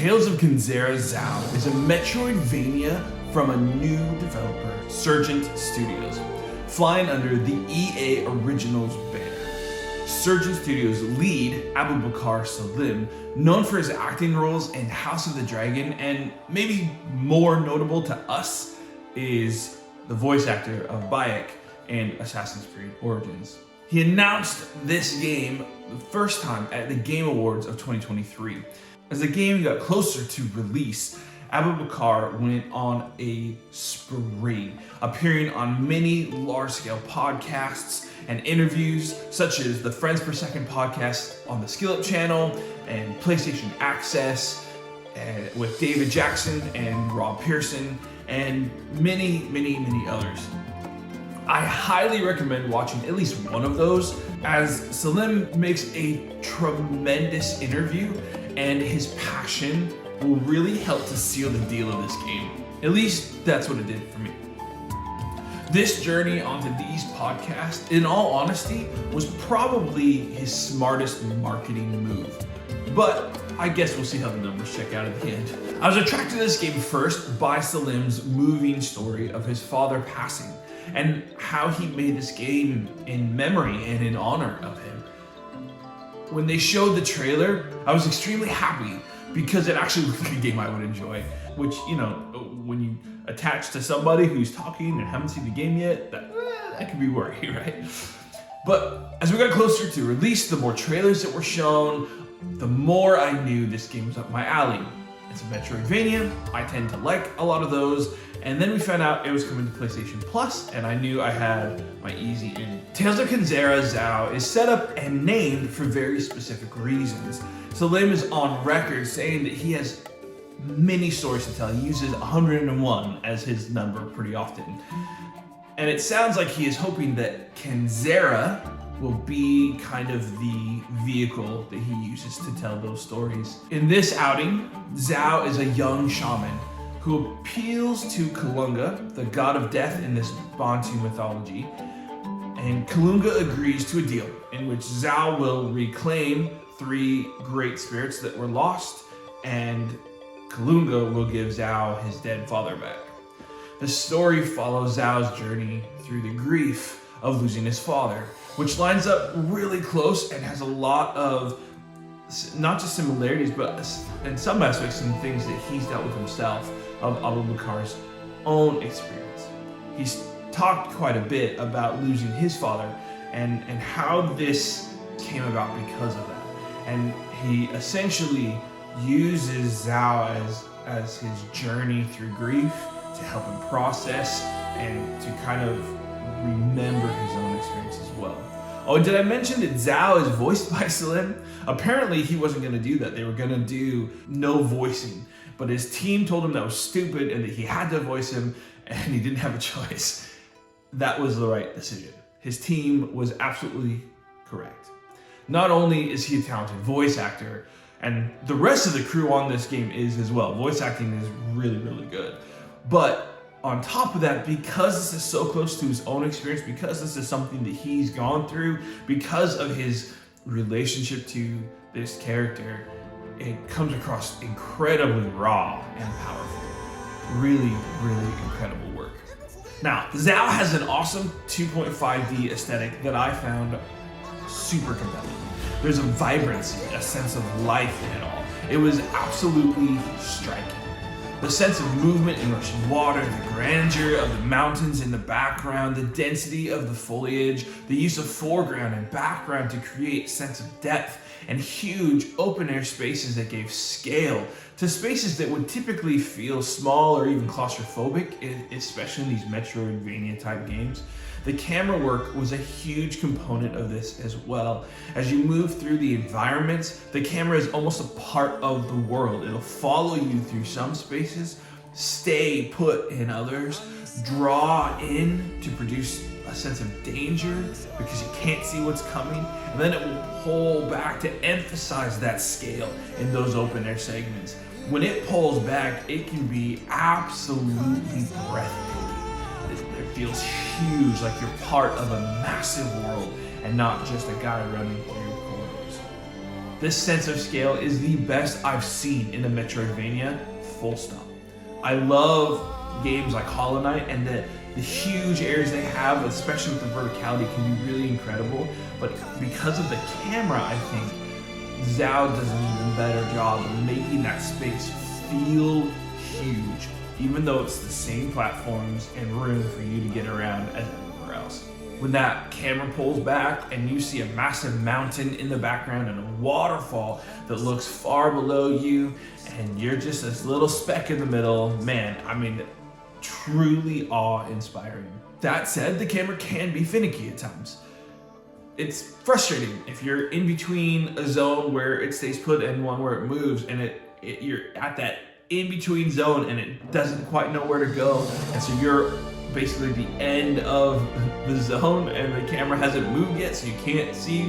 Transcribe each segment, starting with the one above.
Tales of Kenzera Zao is a Metroidvania from a new developer, Surgent Studios, flying under the EA Originals banner. Surgent Studios lead, Abubakar Salim, known for his acting roles in House of the Dragon, and maybe more notable to us, is the voice actor of Bayek in Assassin's Creed Origins. He announced this game the first time at the Game Awards of 2023. As the game got closer to release, Abubakar went on a spree, appearing on many large-scale podcasts and interviews, such as the Friends Per Second podcast on the Skill Up channel, and PlayStation Access with David Jackson and Rob Pearson, and many others. I highly recommend watching at least one of those, as Salim makes a tremendous interview, and his passion will really help to seal the deal of this game. At least that's what it did for me. This journey onto these podcasts, in all honesty, was probably his smartest marketing move. But I guess we'll see how the numbers check out at the end. I was attracted to this game first by Salim's moving story of his father passing, and how he made this game in memory and in honor of him. When they showed the trailer, I was extremely happy because it actually looked like a game I would enjoy. Which, you know, when you attach to somebody who's talking and haven't seen the game yet, that could be worry, right? But as we got closer to release, the more trailers that were shown, the more I knew this game was up my alley. It's a Metroidvania, I tend to like a lot of those, and then we found out it was coming to PlayStation Plus, and I knew I had my easy in. Tales of Kenzera Zao is set up and named for very specific reasons. Salim is on record saying that he has many stories to tell. He uses 101 as his number pretty often. And it sounds like he is hoping that Kenzera will be kind of the vehicle that he uses to tell those stories. In this outing, Zao is a young shaman who appeals to Kalunga, the god of death in this Bantu mythology, and Kalunga agrees to a deal in which Zao will reclaim 3 great spirits that were lost, and Kalunga will give Zao his dead father back. The story follows Zao's journey through the grief of losing his father, which lines up really close and has a lot of not just similarities, but in some aspects some things that he's dealt with himself of Abubakar's own experience. He's talked quite a bit about losing his father and how this came about because of that. And he essentially uses Zao as his journey through grief to help him process and to kind of remember his own experience as well. Oh, did I mention that Zao is voiced by Salim? Apparently he wasn't going to do that. They were going to do no voicing, but his team told him that was stupid and that he had to voice him, and he didn't have a choice. That was the right decision. His team was absolutely correct. Not only is he a talented voice actor, and the rest of the crew on this game is as well. Voice acting is really good. But on top of that, because this is so close to his own experience, because this is something that he's gone through, because of his relationship to this character, it comes across incredibly raw and powerful. Really incredible work. Now, Zao has an awesome 2.5D aesthetic that I found super compelling. There's a vibrancy, a sense of life in it all. It was absolutely striking. The sense of movement in rushing water, the grandeur of the mountains in the background, the density of the foliage, the use of foreground and background to create a sense of depth, and huge open-air spaces that gave scale to spaces that would typically feel small or even claustrophobic, especially in these Metroidvania-type games. The camera work was a huge component of this as well. As you move through the environments, the camera is almost a part of the world. It'll follow you through some spaces, stay put in others, draw in to produce a sense of danger because you can't see what's coming, and then it will pull back to emphasize that scale in those open air segments. When it pulls back, it can be absolutely breathtaking. It feels huge, like you're part of a massive world and not just a guy running through corridors. This sense of scale is the best I've seen in a Metroidvania, full stop. I love games like Hollow Knight, and the huge areas they have, especially with the verticality, can be really incredible. But because of the camera, I think Zao does an even better job of making that space feel huge, even though it's the same platforms and room for you to get around as everywhere else. When that camera pulls back and you see a massive mountain in the background and a waterfall that looks far below you, and you're just this little speck in the middle, man, I mean, truly awe-inspiring. That said, the camera can be finicky at times. It's frustrating if you're in between a zone where it stays put and one where it moves, and you're at that in-between zone and it doesn't quite know where to go, and so you're basically the end of the zone and the camera hasn't moved yet, so you can't see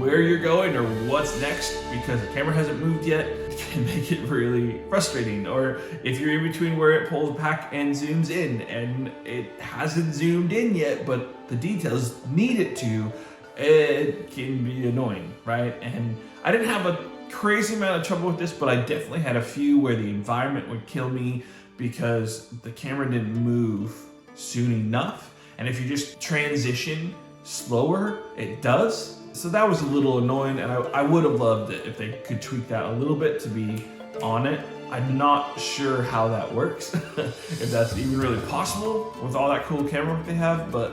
where you're going or what's next because the camera hasn't moved yet. It can make it really frustrating. Or if you're in between where it pulls back and zooms in and it hasn't zoomed in yet, but the details need it to, it can be annoying, right? And I didn't have a crazy amount of trouble with this, but I definitely had a few where the environment would kill me because the camera didn't move soon enough. And if you just transition slower, it does. So that was a little annoying, and I would have loved it if they could tweak that a little bit to be on it. I'm not sure how that works, if that's even really possible with all that cool camera work they have, but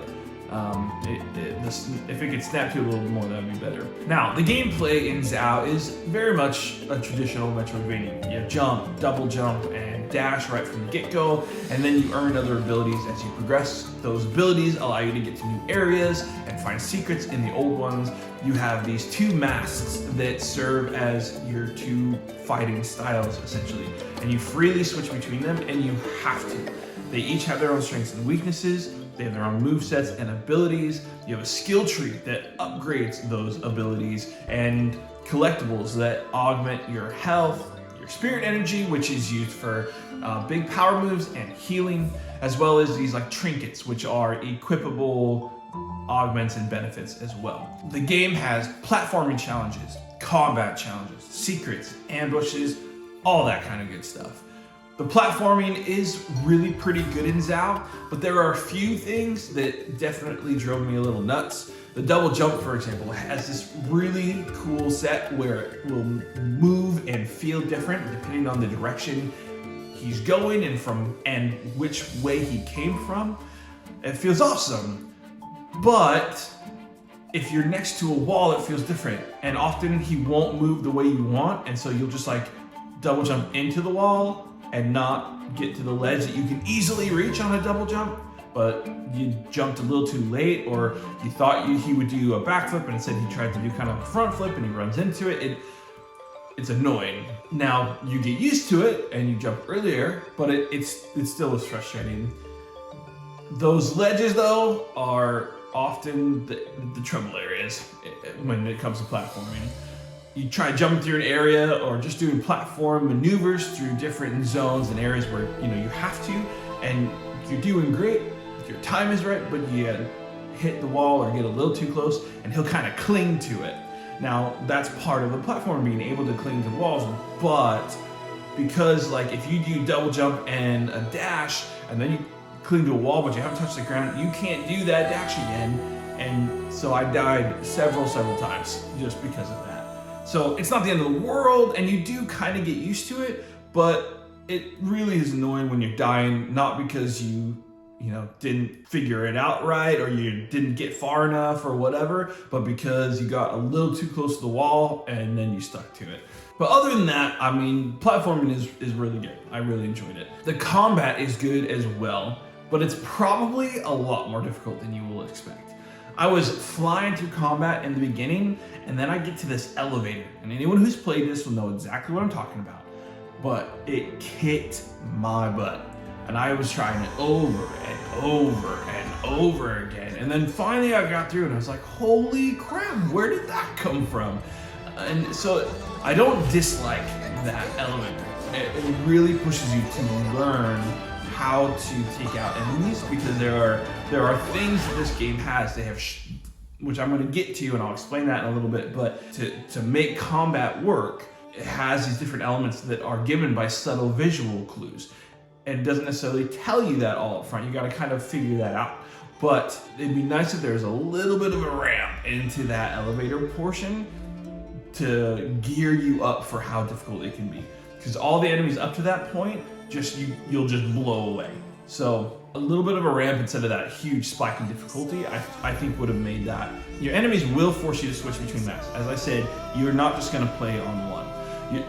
if it could snap to it a little more, that would be better. Now, the gameplay in Zao is very much a traditional Metroidvania. You jump, double jump, and dash right from the get-go, and then you earn other abilities as you progress. Those abilities allow you to get to new areas and find secrets in the old ones. You have these two masks that serve as your two fighting styles, essentially, and you freely switch between them, and you have to. They each have their own strengths and weaknesses. They have their own movesets and abilities. You have a skill tree that upgrades those abilities, and collectibles that augment your health, your spirit energy, which is used for big power moves and healing, as well as these like trinkets, which are equipable augments and benefits as well. The game has platforming challenges, combat challenges, secrets, ambushes, all that kind of good stuff. The platforming is really pretty good in Zao, but there are a few things that definitely drove me a little nuts. The double jump, for example, has this really cool set where it will move and feel different depending on the direction he's going and which way he came from. It feels awesome, but if you're next to a wall, it feels different, and often he won't move the way you want, and so you'll just like double jump into the wall and not get to the ledge that you can easily reach on a double jump, but you jumped a little too late, or you thought he would do a backflip and instead he tried to do kind of a front flip and he runs into it. It's annoying. Now, you get used to it and you jump earlier, but it still is frustrating. Those ledges, though, are often the trouble areas when it comes to platforming. You try jumping through an area or just doing platform maneuvers through different zones and areas where you have to, and you're doing great, your time is right, but you hit the wall or get a little too close and he'll kind of cling to it. Now, that's part of the platform, being able to cling to walls, but because like if you do double jump and a dash and then you cling to a wall but you haven't touched the ground, you can't do that dash again, and so I died several times just because of that. So it's not the end of the world, and you do kind of get used to it, but it really is annoying when you're dying, not because you didn't figure it out right or you didn't get far enough or whatever, but because you got a little too close to the wall and then you stuck to it. But other than that, I mean, platforming is really good. I really enjoyed it. The combat is good as well, but it's probably a lot more difficult than you will expect. I was flying through combat in the beginning, and then I get to this elevator, and anyone who's played this will know exactly what I'm talking about, but it kicked my butt, and I was trying it over and over and over again, and then finally I got through and I was like, holy crap, where did that come from? And so I don't dislike that element. It really pushes you to learn how to take out enemies, because there are things that this game has. They have which I'm going to get to, and I'll explain that in a little bit. But to make combat work, it has these different elements that are given by subtle visual clues, and it doesn't necessarily tell you that all up front. You got to kind of figure that out. But it'd be nice if there's a little bit of a ramp into that elevator portion to gear you up for how difficult it can be. Because all the enemies up to that point, you'll just blow away. So a little bit of a ramp instead of that huge spike in difficulty, I think would have made that. Your enemies will force you to switch between maps. As I said, you're not just going to play on one.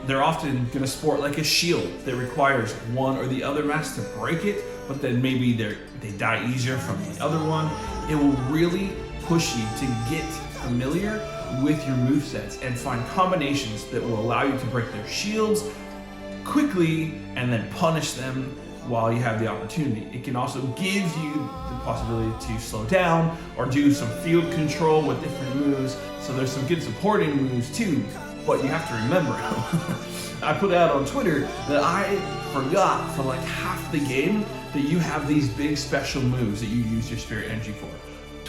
They're often going to sport like a shield that requires one or the other mask to break it, but then maybe they die easier from the other one. It will really push you to get familiar with your movesets and find combinations that will allow you to break their shields quickly and then punish them while you have the opportunity. It can also give you the possibility to slow down or do some field control with different moves. So there's some good supporting moves too, but you have to remember I put out on Twitter that I forgot for like half the game that you have these big special moves that you use your spirit energy for.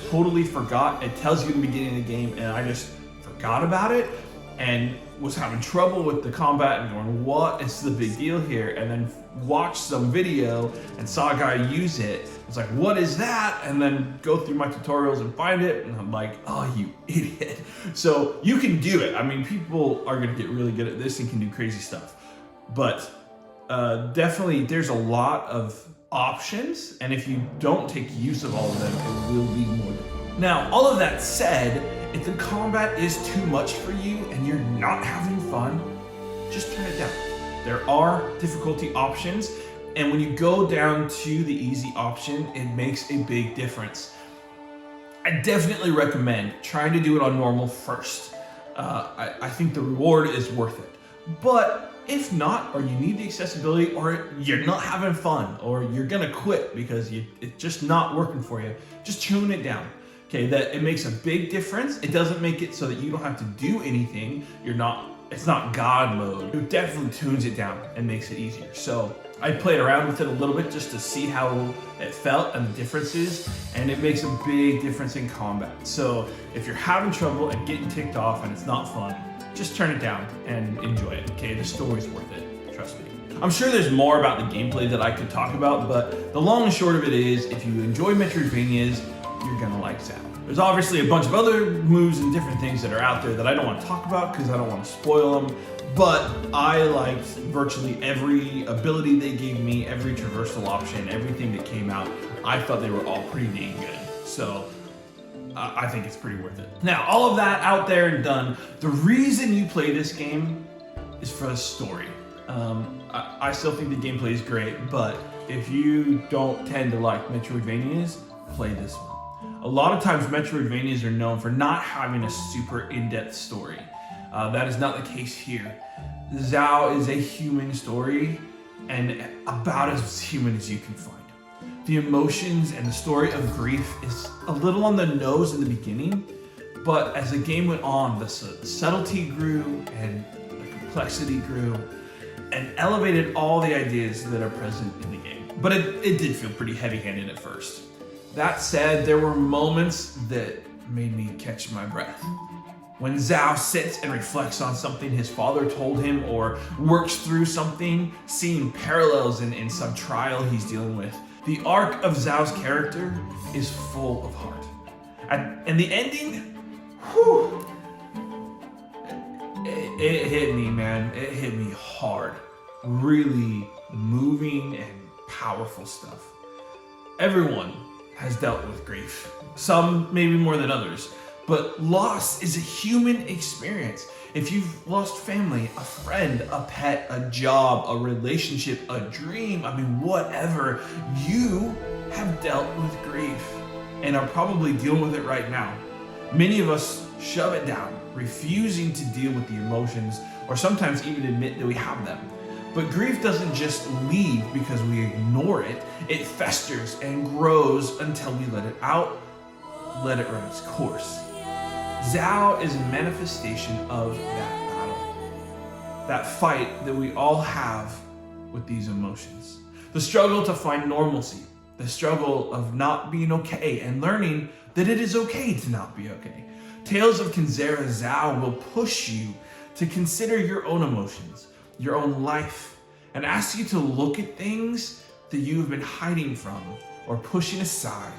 Totally forgot. It tells you in the beginning of the game, and I just forgot about it and was having trouble with the combat and going, what is the big deal here? And then watched some video and saw a guy use it. I was like, what is that? And then go through my tutorials and find it, and I'm like, oh, you idiot. So you can do it. I mean, people are gonna get really good at this and can do crazy stuff. But definitely there's a lot of options, and if you don't take use of all of them, it will be more difficult. Now, all of that said, if the combat is too much for you and you're not having fun, just turn it down. There are difficulty options, and when you go down to the easy option, it makes a big difference. I definitely recommend trying to do it on normal first. I think the reward is worth it. But if not, or you need the accessibility, or you're not having fun, or you're gonna quit because it's just not working for you, just tune it down. Okay, that it makes a big difference. It doesn't make it so that you don't have to do anything. It's not God mode. It definitely tunes it down and makes it easier. So I played around with it a little bit just to see how it felt and the differences, and it makes a big difference in combat. So if you're having trouble and getting ticked off and it's not fun, just turn it down and enjoy it, okay? The story's worth it, trust me. I'm sure there's more about the gameplay that I could talk about, but the long and short of it is, if you enjoy Metroidvanias, you're gonna like Zao. There's obviously a bunch of other moves and different things that are out there that I don't want to talk about because I don't want to spoil them, but I liked virtually every ability they gave me, every traversal option, everything that came out. I thought they were all pretty dang good. So I think it's pretty worth it. Now, all of that out there and done, the reason you play this game is for the story. I still think the gameplay is great, but if you don't tend to like Metroidvanias, play this one. A lot of times Metroidvanias are known for not having a super in-depth story. That is not the case here. Zao is a human story, and about as human as you can find. The emotions and the story of grief is a little on the nose in the beginning, but as the game went on, the subtlety grew and the complexity grew and elevated all the ideas that are present in the game. But it did feel pretty heavy-handed at first. That said, there were moments that made me catch my breath. When Zao sits and reflects on something his father told him or works through something, seeing parallels in some trial he's dealing with. The arc of Zao's character is full of heart. And the ending, whew, it hit me, man. It hit me hard. Really moving and powerful stuff. Everyone has dealt with grief. Some maybe more than others. But loss is a human experience. If you've lost family, a friend, a pet, a job, a relationship, a dream, I mean, whatever, you have dealt with grief and are probably dealing with it right now. Many of us shove it down, refusing to deal with the emotions, or sometimes even admit that we have them. But grief doesn't just leave because we ignore it. It festers and grows until we let it out, let it run its course. Zao is a manifestation of that battle, that fight that we all have with these emotions. The struggle to find normalcy, the struggle of not being okay and learning that it is okay to not be okay. Tales of Kenzera Zhao will push you to consider your own emotions, your own life, and ask you to look at things that you have been hiding from or pushing aside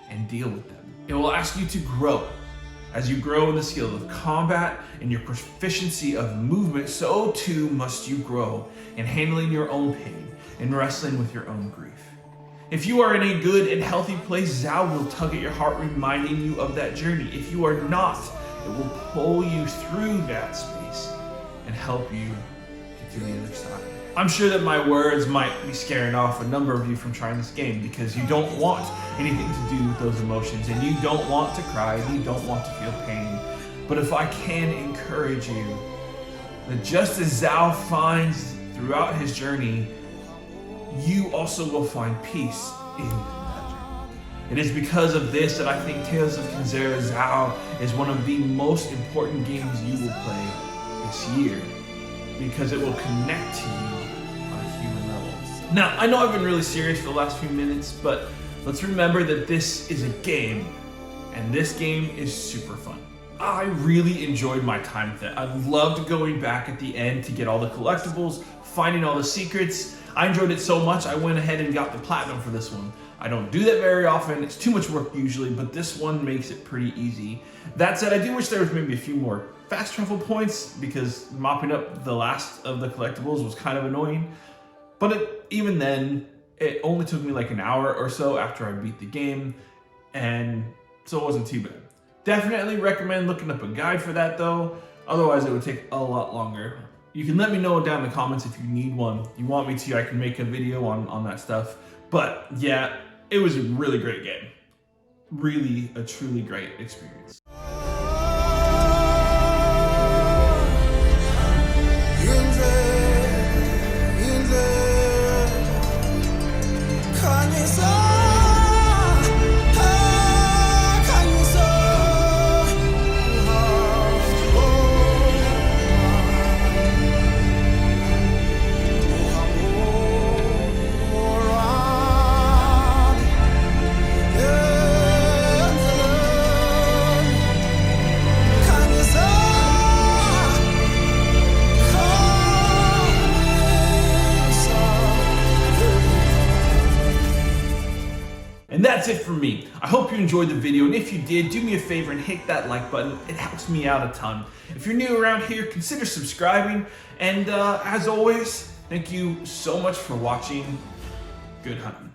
and deal with them. It will ask you to grow. As you grow in the skill of combat and your proficiency of movement, so too must you grow in handling your own pain and wrestling with your own grief. If you are in a good and healthy place, Zhao will tug at your heart, reminding you of that journey. If you are not, it will pull you through that space and help you get to the other side. I'm sure that my words might be scaring off a number of you from trying this game because you don't want anything to do with those emotions and you don't want to cry and you don't want to feel pain. But if I can encourage you that just as Zhao finds throughout his journey, you also will find peace in that journey. It is because of this that I think Tales of Kenzera Zhao is one of the most important games you will play this year, because it will connect to you on a human level. Now, I know I've been really serious for the last few minutes, but let's remember that this is a game, and this game is super fun. I really enjoyed my time with it. I loved going back at the end to get all the collectibles, finding all the secrets. I enjoyed it so much, I went ahead and got the platinum for this one. I don't do that very often, it's too much work usually, but this one makes it pretty easy. That said, I do wish there was maybe a few more fast travel points because mopping up the last of the collectibles was kind of annoying. But even then, it only took me like an hour or so after I beat the game, and so it wasn't too bad. Definitely recommend looking up a guide for that though, otherwise it would take a lot longer. You can let me know down in the comments if you need one. You want me to, I can make a video on that stuff. But yeah, it was a really great game. Really a truly great experience. And that's it for me. I hope you enjoyed the video, and if you did, do me a favor and hit that like button. It helps me out a ton. If you're new around here, consider subscribing, and as always, thank you so much for watching. Good hunting.